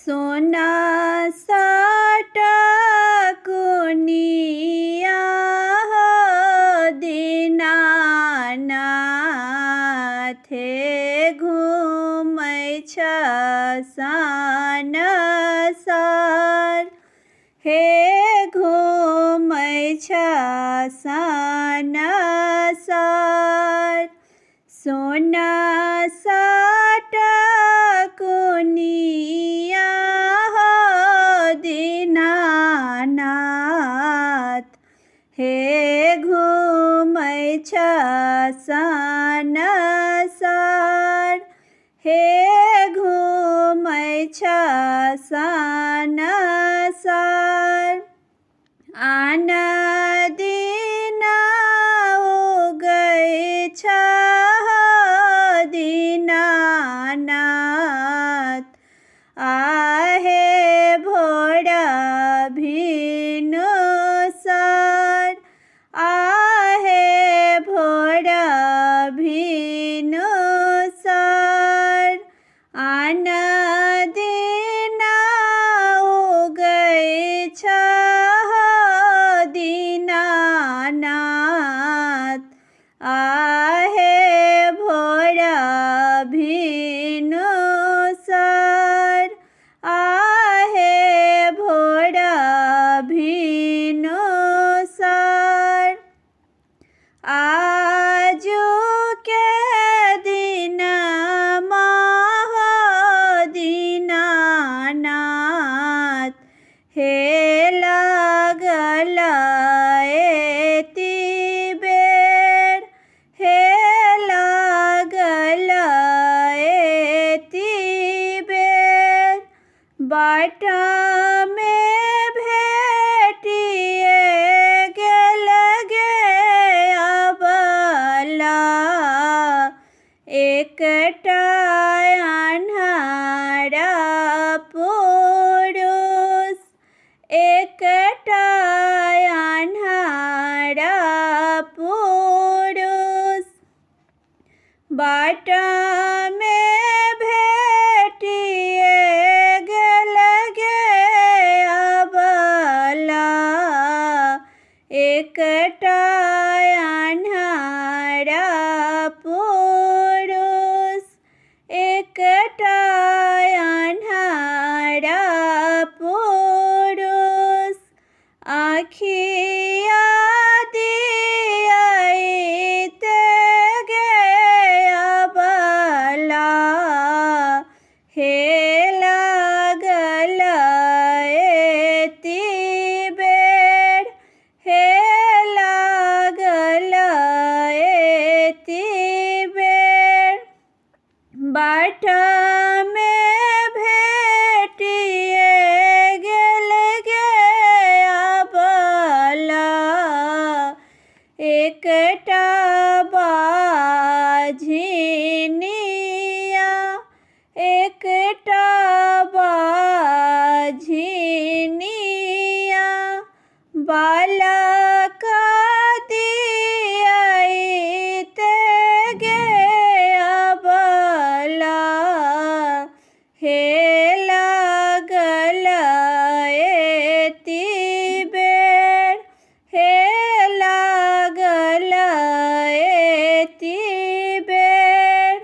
सोना साटा कुनिया हो दीनानाथ हे घूमै छ सानसार हे घूमै छ सानसार सोना साटा कुनिया हो दीनानाथ हे घूमै छ सानसार हे घूमै छ सानसार आन दिन उगै छ दीनानाथ आहे भोर भिनुसार आहे भोर भिनुसार आन दिन उगै छ दीनानाथ आहे भोर भिनुसार आहे भोर भिनुसार आजु के दिन हो दीनानाथ हे लागल एति बेर हे लागल एति बेर बाट में भेटिए गेल गे अबला एकटा अन्हारा पुरुष एकटा अन्हारा पुरुष बाट में भेटिए गेल गे अबला एकटा अन्हारा पुरुष एकटा अन्हारा पुरुष आँखिया दियाइते गे अबला हे लागल एति बेर हे लागल एति बेर बाट में भेटिए गेल गे अबला एकटा बाझिनिया एकटा बाझिनिया बालक दियाइते गे अबला हे लागल एति बेर हे लागल एति बेर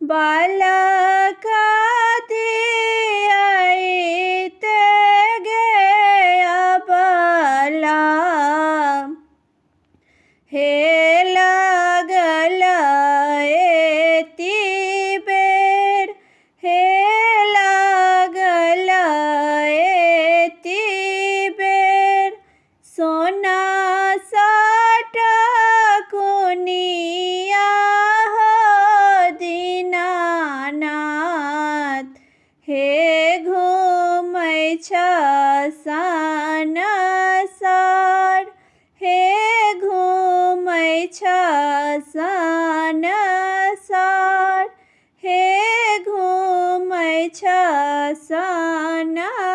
बालक दियाइते गे अबला हे लागल एति बेर हे लागल एति बेर सोना साटा कुनिया हो दीनानाथ हे घूमै छ सानसार हे घूमै छ सानसार हे घूमै छ सानसार।